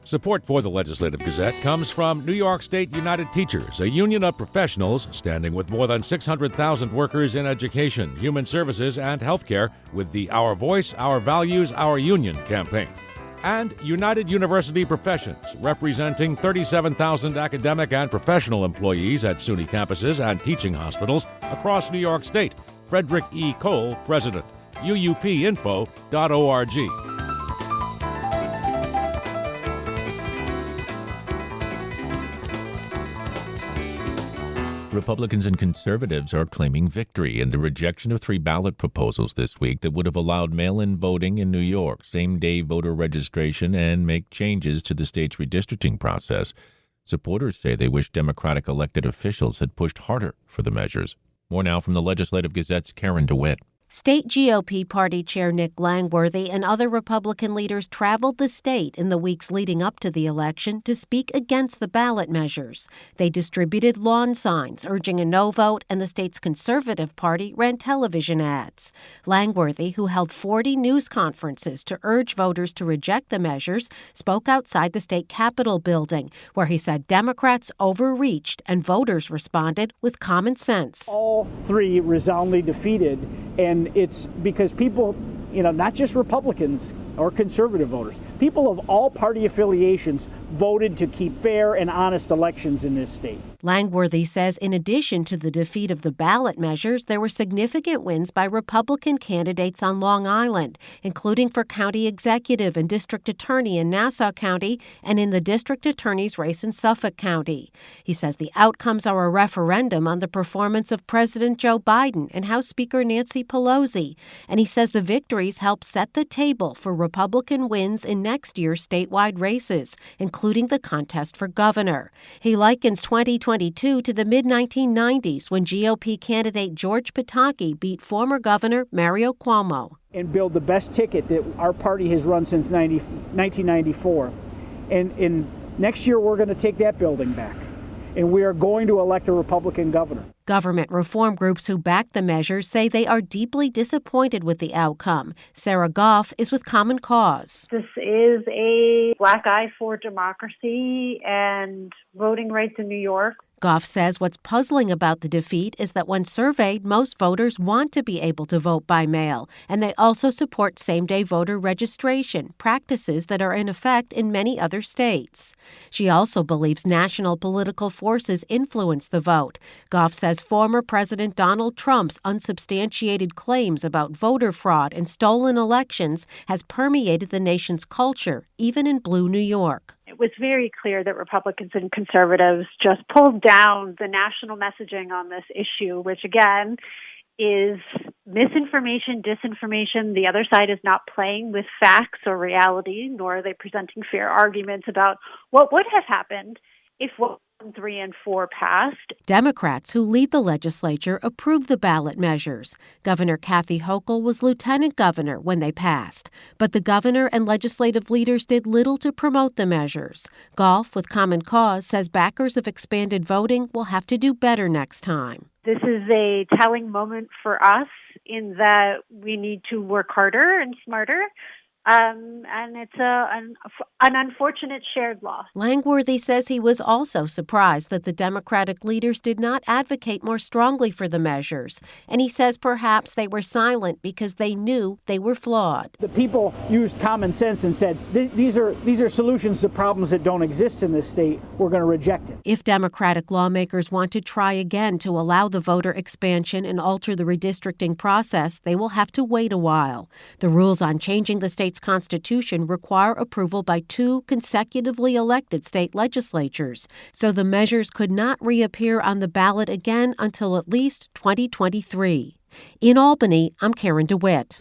Support for the Legislative Gazette comes from New York State United Teachers, a union of professionals standing with more than 600,000 workers in education, human services, and healthcare with the Our Voice, Our Values, Our Union campaign. And United University Professions, representing 37,000 academic and professional employees at SUNY campuses and teaching hospitals across New York State. Frederick E. Cole, President. UUPinfo.org. Republicans and conservatives are claiming victory in the rejection of 3 ballot proposals this week that would have allowed mail-in voting in New York, same-day voter registration, and make changes to the state's redistricting process. Supporters say they wish Democratic elected officials had pushed harder for the measures. More now from the Legislative Gazette's Karen DeWitt. State GOP Party Chair Nick Langworthy and other Republican leaders traveled the state in the weeks leading up to the election to speak against the ballot measures. They distributed lawn signs urging a no vote, and the state's Conservative Party ran television ads. Langworthy, who held 40 news conferences to urge voters to reject the measures, spoke outside the state Capitol building, where he said Democrats overreached and voters responded with common sense. All 3 resoundingly defeated. And it's because people, not just Republicans or conservative voters, people of all party affiliations voted to keep fair and honest elections in this state. Langworthy says in addition to the defeat of the ballot measures, there were significant wins by Republican candidates on Long Island, including for county executive and district attorney in Nassau County and in the district attorney's race in Suffolk County. He says the outcomes are a referendum on the performance of President Joe Biden and House Speaker Nancy Pelosi. And he says the victories help set the table for Republican wins in next year's statewide races, including the contest for governor. He likens 2022 to the mid-1990s when GOP candidate George Pataki beat former Governor Mario Cuomo. And build the best ticket that our party has run since 1994. And next year we're going to take that building back. And we are going to elect a Republican governor. Government reform groups who back the measures say they are deeply disappointed with the outcome. Sarah Goff is with Common Cause. This is a black eye for democracy and voting rights in New York. Goff says what's puzzling about the defeat is that when surveyed, most voters want to be able to vote by mail, and they also support same-day voter registration, practices that are in effect in many other states. She also believes national political forces influence the vote. Goff says former President Donald Trump's unsubstantiated claims about voter fraud and stolen elections has permeated the nation's culture, even in blue New York. It was very clear that Republicans and conservatives just pulled down the national messaging on this issue, which again is misinformation, disinformation. The other side is not playing with facts or reality, nor are they presenting fair arguments about what would have happened if 1, 3, and 4 passed. Democrats who lead the legislature approved the ballot measures. Governor Kathy Hochul was lieutenant governor when they passed, but the governor and legislative leaders did little to promote the measures. Goff, with Common Cause, says backers of expanded voting will have to do better next time. This is a telling moment for us in that we need to work harder and smarter. And it's an unfortunate shared loss. Langworthy says he was also surprised that the Democratic leaders did not advocate more strongly for the measures. And he says perhaps they were silent because they knew they were flawed. The people used common sense and said, these are solutions to problems that don't exist in this state. We're going to reject it. If Democratic lawmakers want to try again to allow the voter expansion and alter the redistricting process, they will have to wait a while. The rules on changing the state's Constitution require approval by 2 consecutively elected state legislatures, so the measures could not reappear on the ballot again until at least 2023. In Albany, I'm Karen DeWitt.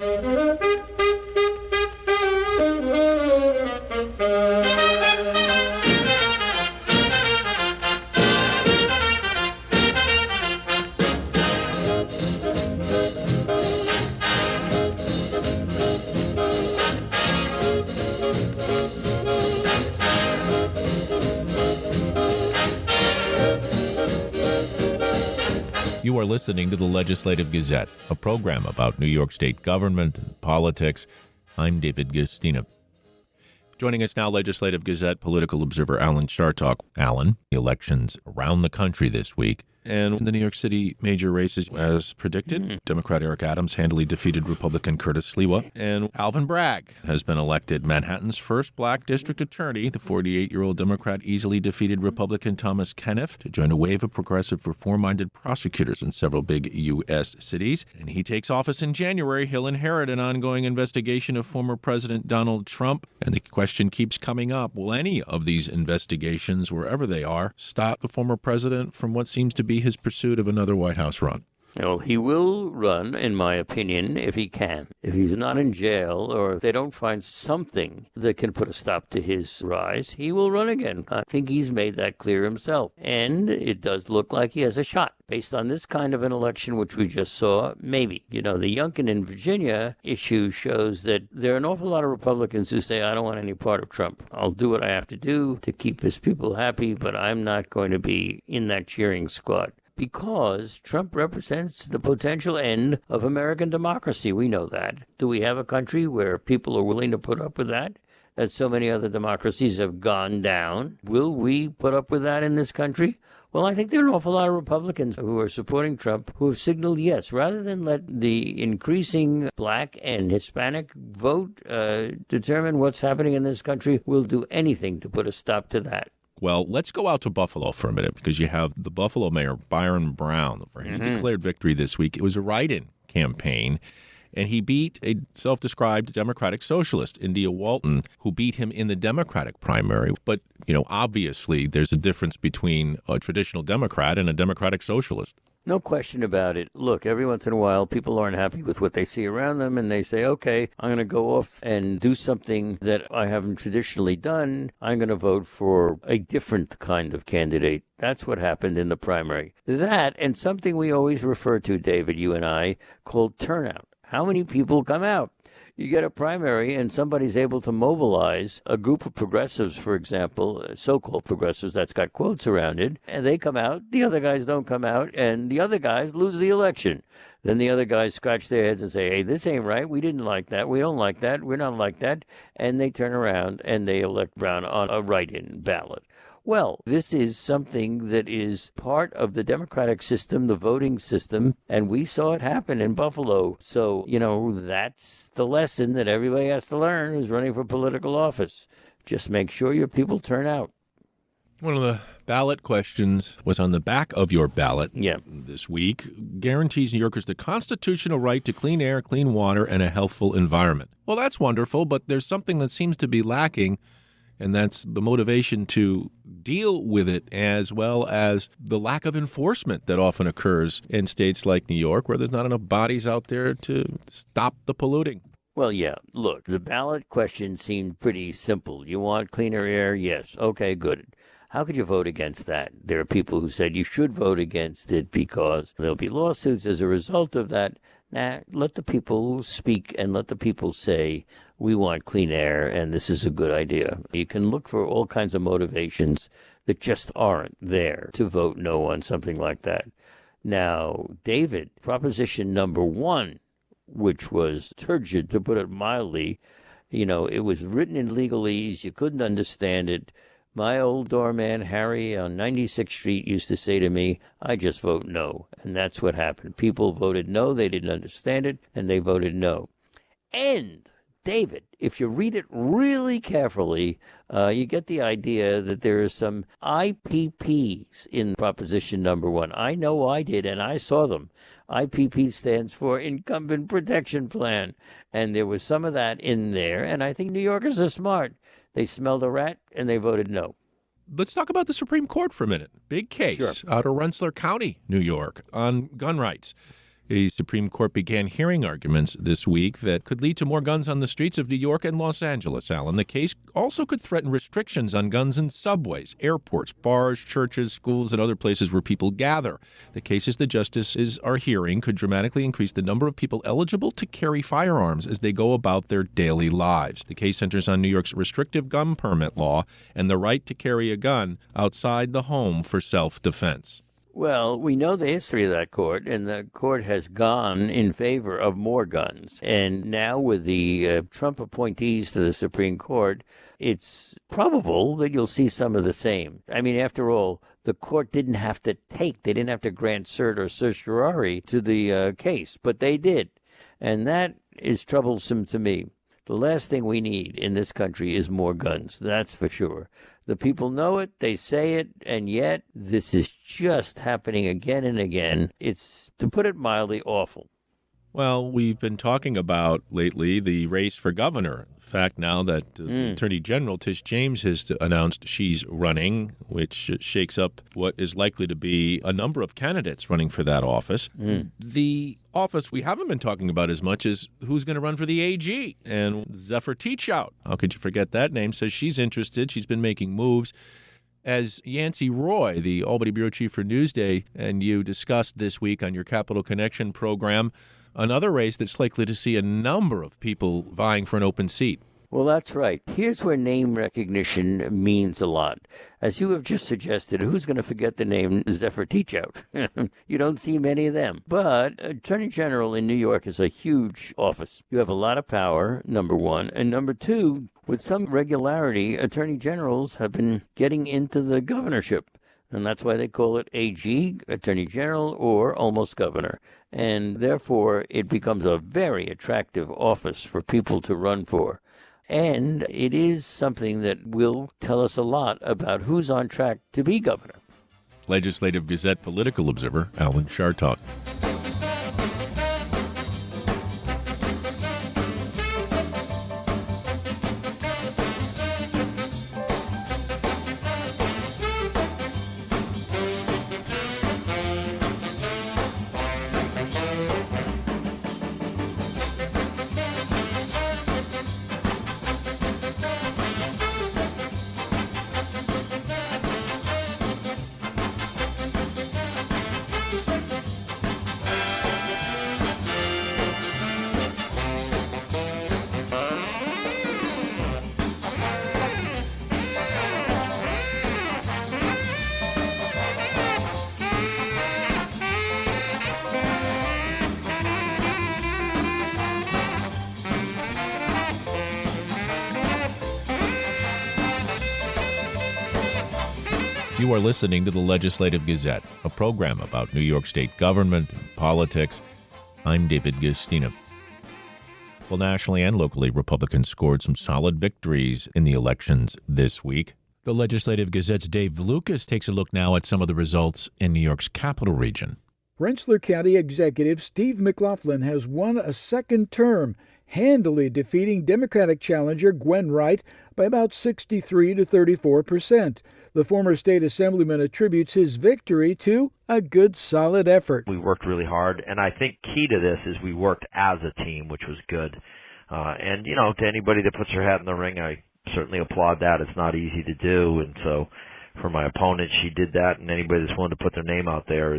You are listening to the Legislative Gazette, a program about New York State government and politics. I'm David Gustina. Joining us now, Legislative Gazette political observer Alan Chartock. Alan, elections around the country this week. And in the New York City major races, as predicted, Democrat Eric Adams handily defeated Republican Curtis Sliwa. And Alvin Bragg has been elected Manhattan's first black district attorney. The 48-year-old Democrat easily defeated Republican Thomas Kenniff to join a wave of progressive reform-minded prosecutors in several big U.S. cities. And he takes office in January. He'll inherit an ongoing investigation of former President Donald Trump. And the question keeps coming up, will any of these investigations, wherever they are, stop the former president from what seems to be his pursuit of another White House run? Well, he will run, in my opinion, if he can. If he's not in jail or if they don't find something that can put a stop to his rise, he will run again. I think he's made that clear himself. And it does look like he has a shot. Based on this kind of an election, which we just saw, maybe. The Youngkin in Virginia issue shows that there are an awful lot of Republicans who say, I don't want any part of Trump. I'll do what I have to do to keep his people happy, but I'm not going to be in that cheering squad. Because Trump represents the potential end of American democracy. We know that. Do we have a country where people are willing to put up with that? As so many other democracies have gone down. Will we put up with that in this country? Well, I think there are an awful lot of Republicans who are supporting Trump who have signaled yes. Rather than let the increasing black and Hispanic vote determine what's happening in this country, we'll do anything to put a stop to that. Well, let's go out to Buffalo for a minute because you have the Buffalo mayor, Byron Brown. He declared victory this week. It was a write-in campaign, and he beat a self-described Democratic socialist, India Walton, who beat him in the Democratic primary. But, obviously there's a difference between a traditional Democrat and a Democratic socialist. No question about it. Look, every once in a while, people aren't happy with what they see around them, and they say, okay, I'm going to go off and do something that I haven't traditionally done. I'm going to vote for a different kind of candidate. That's what happened in the primary. That, and something we always refer to, David, you and I, called turnout. How many people come out? You get a primary and somebody's able to mobilize a group of progressives, for example, so-called progressives, that's got quotes around it, and they come out, the other guys don't come out, and the other guys lose the election. Then the other guys scratch their heads and say, hey, this ain't right, we didn't like that, we don't like that, we're not like that, and they turn around and they elect Brown on a write-in ballot. Well, this is something that is part of the democratic system, the voting system, and we saw it happen in Buffalo. So, that's the lesson that everybody has to learn who's running for political office. Just make sure your people turn out. One of the ballot questions was on the back of your ballot this week. Guarantees New Yorkers the constitutional right to clean air, clean water, and a healthful environment. Well, that's wonderful, but there's something that seems to be lacking, and that's the motivation to deal with it, as well as the lack of enforcement that often occurs in states like New York, where there's not enough bodies out there to stop the polluting. Well, yeah. Look, the ballot question seemed pretty simple. You want cleaner air? Yes. Okay, good. How could you vote against that? There are people who said you should vote against it because there'll be lawsuits as a result of that. Nah, let the people speak and let the people say, we want clean air and this is a good idea. You can look for all kinds of motivations that just aren't there to vote no on something like that. Now, David, proposition number 1, which was turgid, to put it mildly, it was written in legalese. You couldn't understand it. My old doorman, Harry, on 96th Street used to say to me, I just vote no. And that's what happened. People voted no. They didn't understand it, and they voted no. And, David, if you read it really carefully, you get the idea that there are some IPPs in proposition number 1. I know I did, and I saw them. IPP stands for Incumbent Protection Plan. And there was some of that in there, and I think New Yorkers are smart. They smelled a rat, and they voted no. Let's talk about the Supreme Court for a minute. Big case out of Rensselaer County, New York, on gun rights. The Supreme Court began hearing arguments this week that could lead to more guns on the streets of New York and Los Angeles, Alan. The case also could threaten restrictions on guns in subways, airports, bars, churches, schools, and other places where people gather. The cases the justices are hearing could dramatically increase the number of people eligible to carry firearms as they go about their daily lives. The case centers on New York's restrictive gun permit law and the right to carry a gun outside the home for self-defense. Well, we know the history of that court, and the court has gone in favor of more guns. And now with the Trump appointees to the Supreme Court, it's probable that you'll see some of the same. I mean, after all, the court they didn't have to grant cert or certiorari to the case, but they did. And that is troublesome to me. The last thing we need in this country is more guns, that's for sure. The people know it, they say it, and yet this is just happening again and again. It's, to put it mildly, awful. Well, we've been talking about lately the race for governor. The fact now that Attorney General Tish James has announced she's running, which shakes up what is likely to be a number of candidates running for that office. The office we haven't been talking about as much is who's going to run for the AG. And Zephyr Teachout, how could you forget that name, says she's interested. She's been making moves. As Yancey Roy, the Albany Bureau Chief for Newsday, and you discussed this week on your Capital Connection program, another race that's likely to see a number of people vying for an open seat. Well, that's right. Here's where name recognition means a lot. As you have just suggested, who's going to forget the name Zephyr Teachout? You don't see many of them. But Attorney General in New York is a huge office. You have a lot of power, number one. And number two, with some regularity, Attorney Generals have been getting into the governorship. And that's why they call it AG, Attorney General, or almost governor. And therefore, it becomes a very attractive office for people to run for. And it is something that will tell us a lot about who's on track to be governor. Legislative Gazette political observer Alan Chartock. You are listening to the Legislative Gazette, a program about New York State government and politics. I'm David Gustina. Well, nationally and locally, Republicans scored some solid victories in the elections this week. The Legislative Gazette's Dave Lucas takes a look now at some of the results in New York's capital region. Rensselaer County Executive Steve McLaughlin has won a second term, handily defeating Democratic challenger Gwen Wright by about 63 to 34%. The former state assemblyman attributes his victory to a good, solid effort. We worked really hard, and I think key to this is we worked as a team, which was good. And, you know, to anybody that puts their hat in the ring, I certainly applaud that. It's not easy to do, and so for my opponent, she did that, and anybody that's willing to put their name out there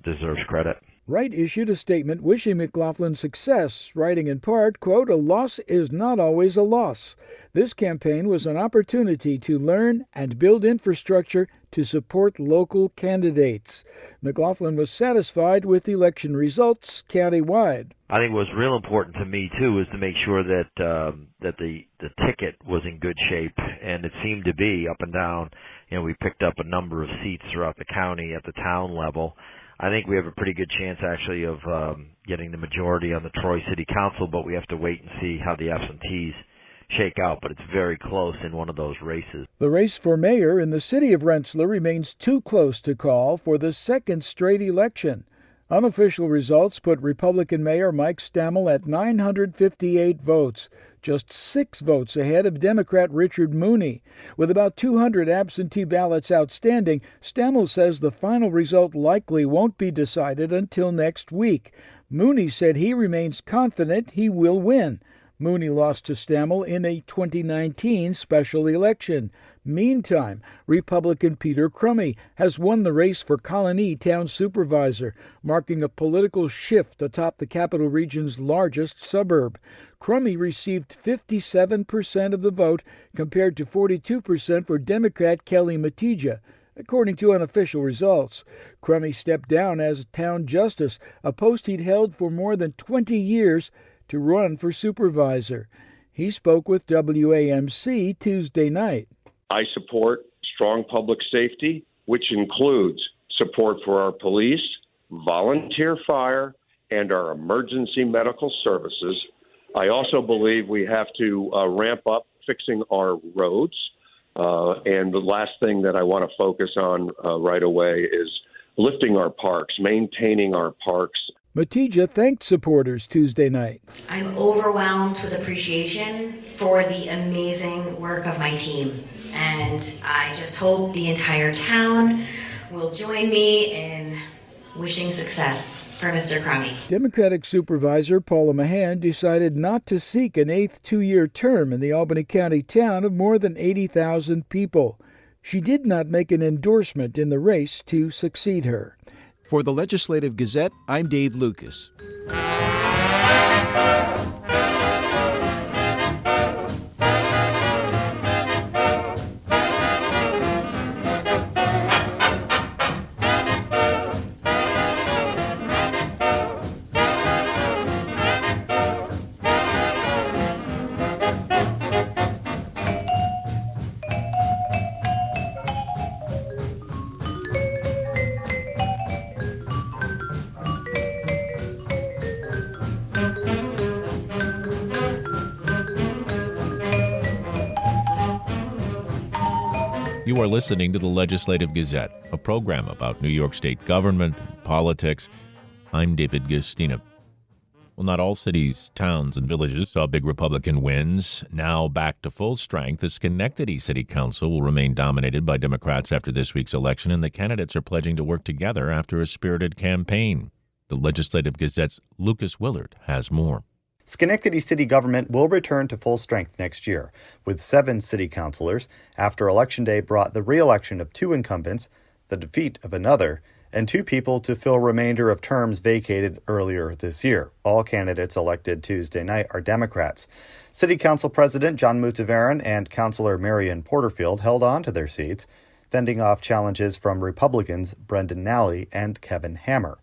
deserves credit. Wright issued a statement wishing McLaughlin success, writing in part, quote, "A loss is not always a loss. This campaign was an opportunity to learn and build infrastructure to support local candidates." McLaughlin was satisfied with the election results countywide. I think what was real important to me, too, was to make sure that the ticket was in good shape, and it seemed to be up and down. You know, we picked up a number of seats throughout the county at the town level. I think we have a pretty good chance, actually, of getting the majority on the Troy City Council, but we have to wait and see how the absentees shake out. But it's very close in one of those races. The race for mayor in the city of Rensselaer remains too close to call for the second straight election. Unofficial results put Republican Mayor Mike Stammel at 958 votes, just 6 votes ahead of Democrat Richard Mooney. With about 200 absentee ballots outstanding, Stammel says the final result likely won't be decided until next week. Mooney said he remains confident he will win. Mooney lost to Stammel in a 2019 special election. Meantime, Republican Peter Crummy has won the race for Colony Town Supervisor, marking a political shift atop the capital region's largest suburb. Crummy received 57% of the vote compared to 42% for Democrat Kelly Matija. according to unofficial results. Crummy stepped down as town justice, a post he'd held for more than 20 years, to run for supervisor. He spoke with WAMC Tuesday night. I support strong public safety, which includes support for our police, volunteer fire, and our emergency medical services. I also believe we have to ramp up fixing our roads. And the last thing that I want to focus on right away is lifting our parks, maintaining our parks. Matija thanked supporters Tuesday night. I'm overwhelmed with appreciation for the amazing work of my team. And I just hope the entire town will join me in wishing success for Mr. Crummy. Democratic Supervisor Paula Mahan decided not to seek an eighth two-year term in the Albany County town of more than 80,000 people. She did not make an endorsement in the race to succeed her. For the Legislative Gazette, I'm Dave Lucas. You are listening to the Legislative Gazette, a program about New York State government and politics. I'm David Gustina. Well, not all cities, towns, and villages saw big Republican wins. Now back to full strength, the Schenectady City Council will remain dominated by Democrats after this week's election, and the candidates are pledging to work together after a spirited campaign. The Legislative Gazette's Lucas Willard has more. Schenectady city government will return to full strength next year, with 7 city councilors, after Election Day brought the re-election of 2 incumbents, the defeat of another, and 2 people to fill remainder of terms vacated earlier this year. All candidates elected Tuesday night are Democrats. City Council President John Mutavaran and Councilor Marion Porterfield held on to their seats, fending off challenges from Republicans Brendan Nally and Kevin Hammer.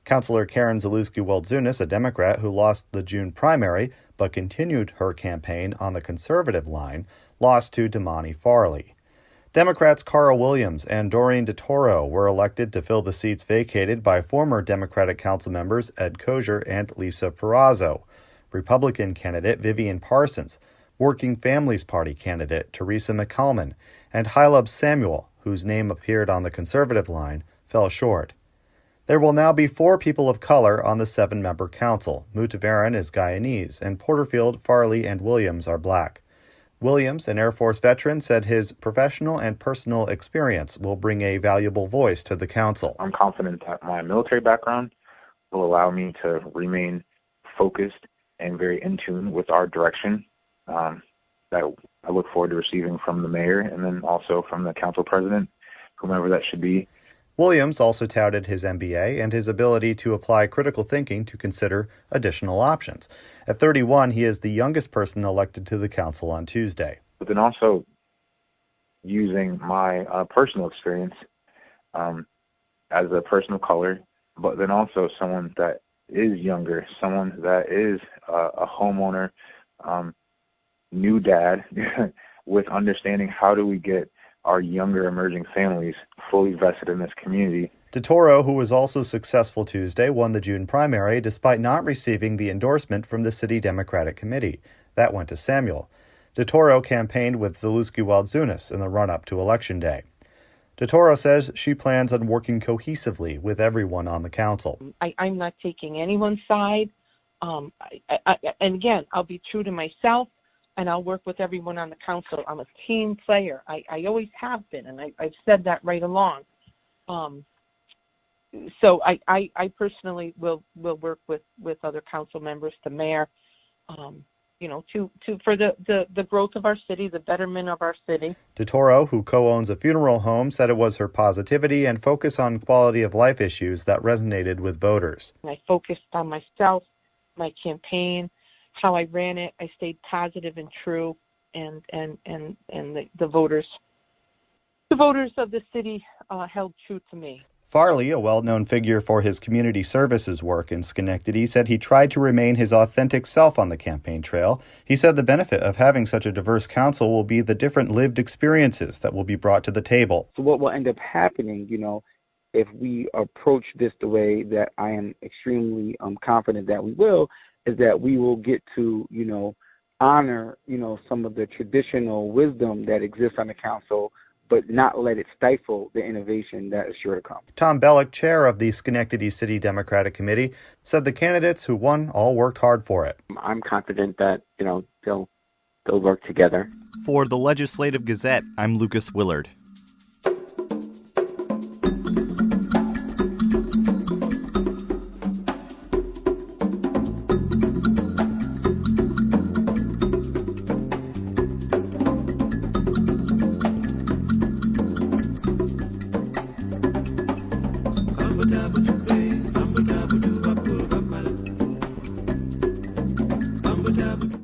Councilor Karen Zalewski-Welzunis, a Democrat who lost the June primary but continued her campaign on the conservative line, lost to Damani Farley. Democrats Carl Williams and Doreen DeToro were elected to fill the seats vacated by former Democratic council members Ed Kozier and Lisa Perazzo. Republican candidate Vivian Parsons, Working Families Party candidate Teresa McCalman, and Hylub Samuel, whose name appeared on the conservative line, fell short. There will now be 4 people of color on the 7-member council. Mutavaran is Guyanese, and Porterfield, Farley, and Williams are black. Williams, an Air Force veteran, said his professional and personal experience will bring a valuable voice to the council. I'm confident that my military background will allow me to remain focused and very in tune with our direction that I look forward to receiving from the mayor and then also from the council president, whomever that should be. Williams also touted his MBA and his ability to apply critical thinking to consider additional options. At 31, he is the youngest person elected to the council on Tuesday. But then also using my personal experience as a person of color, but then also someone that is younger, someone that is a homeowner, new dad, with understanding how do we get our younger emerging families fully vested in this community. DeToro, who was also successful Tuesday, won the June primary despite not receiving the endorsement from the city Democratic Committee. That went to Samuel. DeToro campaigned with Zalewski-Welzunis in the run-up to Election Day. DeToro says she plans on working cohesively with everyone on the council. I'm not taking anyone's side. And again, I'll be true to myself. And I'll work with everyone on the council. I'm a team player. I always have been, and I've said that right along. So I personally will work with other council members, the mayor, for the growth of our city, the betterment of our city. DeToro, who co-owns a funeral home, said it was her positivity and focus on quality of life issues that resonated with voters. I focused on myself, my campaign, how I ran it. I stayed positive and true, and the voters The voters of the city held true to me. Farley, a well-known figure for his community services work in Schenectady, said he tried to remain his authentic self on the campaign trail. He said the benefit of having such a diverse council will be the different lived experiences that will be brought to the table. So what will end up happening, if we approach this the way that I am extremely confident that we will, is that we will get to, honor, some of the traditional wisdom that exists on the council, but not let it stifle the innovation that is sure to come. Tom Bellick, chair of the Schenectady City Democratic Committee, said the candidates who won all worked hard for it. I'm confident that, they'll work together. For the Legislative Gazette, I'm Lucas Willard.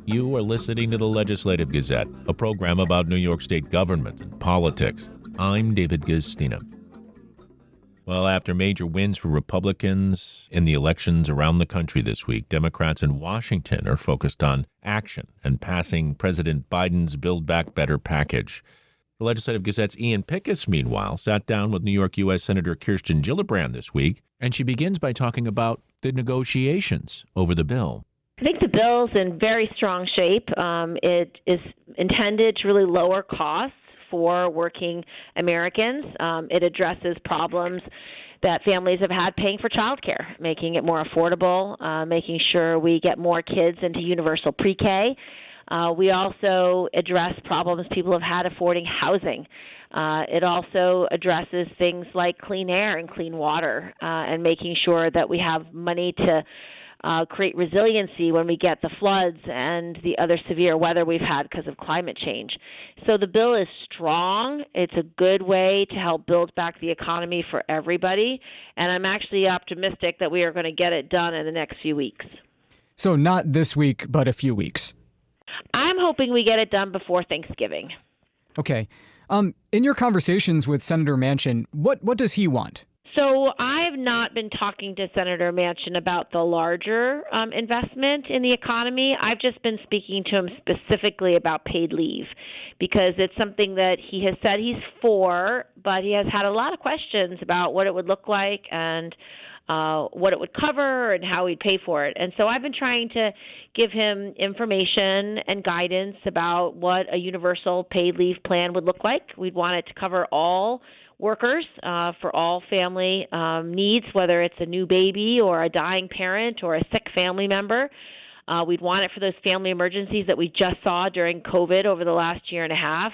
You are listening to the Legislative Gazette, a program about New York State government and politics. I'm David Gistina. Well, after major wins for Republicans in the elections around the country this week, Democrats in Washington are focused on action and passing President Biden's Build Back Better package. The Legislative Gazette's Ian Pickus, meanwhile, sat down with New York U.S. Senator Kirsten Gillibrand this week, and she begins by talking about the negotiations over the bill. I think the bill's in very strong shape. It is intended to really lower costs for working Americans. It addresses problems that families have had paying for childcare, making it more affordable, making sure we get more kids into universal pre-K. We also address problems people have had affording housing. It also addresses things like clean air and clean water, and making sure that we have money to create resiliency when we get the floods and the other severe weather we've had because of climate change. So the bill is strong. It's a good way to help build back the economy for everybody, and I'm actually optimistic that we are going to get it done in the next few weeks. So not this week, but a few weeks. I'm hoping we get it done before Thanksgiving. Okay. In your conversations with Senator Manchin, what does he want? So I have not been talking to Senator Manchin about the larger investment in the economy. I've just been speaking to him specifically about paid leave because it's something that he has said he's for, but he has had a lot of questions about what it would look like and what it would cover and how we'd pay for it. And so I've been trying to give him information and guidance about what a universal paid leave plan would look like. We'd want it to cover all workers for all family needs, whether it's a new baby or a dying parent or a sick family member. We'd want it for those family emergencies that we just saw during COVID over the last year and a half.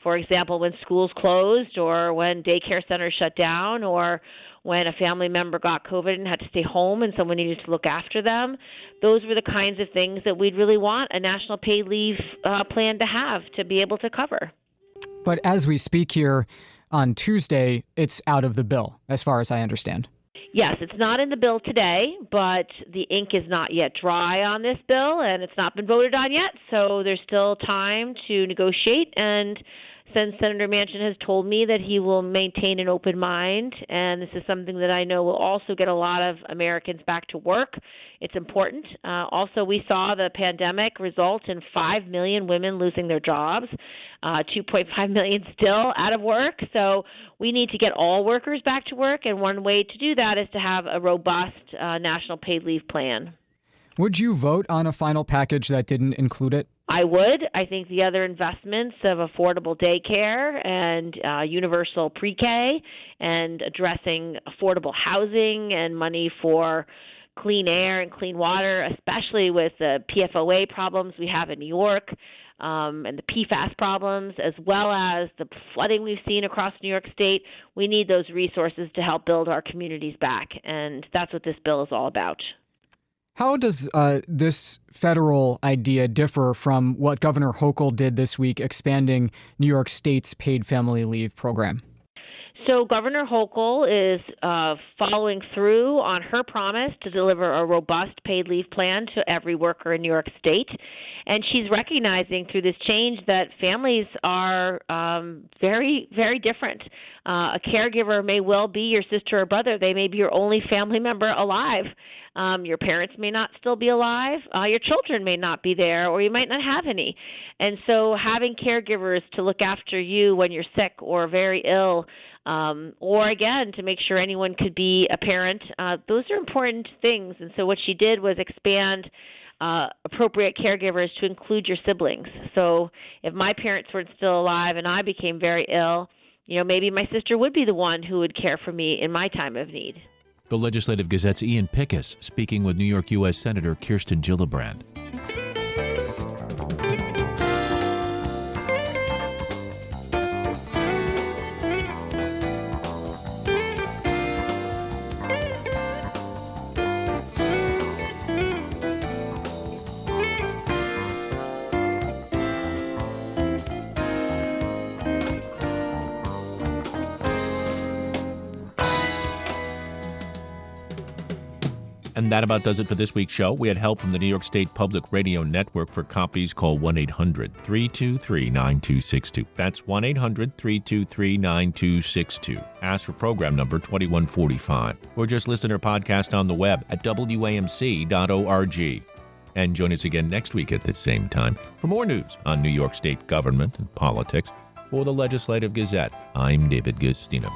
For example, when schools closed or when daycare centers shut down or when a family member got COVID and had to stay home and someone needed to look after them. Those were the kinds of things that we'd really want a national paid leave plan to have to be able to cover. But as we speak here on Tuesday, it's out of the bill, as far as I understand. Yes, it's not in the bill today, but the ink is not yet dry on this bill, and it's not been voted on yet, so there's still time to negotiate. And since Senator Manchin has told me that he will maintain an open mind, and this is something that I know will also get a lot of Americans back to work, it's important. Also, we saw the pandemic result in 5 million women losing their jobs, 2.5 million still out of work. So we need to get all workers back to work, and one way to do that is to have a robust national paid leave plan. Would you vote on a final package that didn't include it? I would. I think the other investments of affordable daycare and universal pre-K and addressing affordable housing and money for clean air and clean water, especially with the PFOA problems we have in New York and the PFAS problems, as well as the flooding we've seen across New York State, we need those resources to help build our communities back. And that's what this bill is all about. How does this federal idea differ from what Governor Hochul did this week, expanding New York State's paid family leave program? so Governor Hochul is following through on her promise to deliver a robust paid leave plan to every worker in New York State. And she's recognizing through this change that families are very, very different. A caregiver may well be your sister or brother. They may be your only family member alive. Your parents may not still be alive. Your children may not be there, or you might not have any. And so having caregivers to look after you when you're sick or very ill, or again, to make sure anyone could be a parent, those are important things. And so what she did was expand appropriate caregivers to include your siblings. So if my parents weren't still alive and I became very ill, maybe my sister would be the one who would care for me in my time of need. The Legislative Gazette's Ian Pickus speaking with New York U.S. Senator Kirsten Gillibrand. And that about does it for this week's show. We had help from the New York State Public Radio Network. For copies, call 1-800-323-9262. That's 1-800-323-9262. Ask for program number 2145. Or just listen to our podcast on the web at WAMC.org. And join us again next week at the same time for more news on New York State government and politics. For the Legislative Gazette, I'm David Gustino.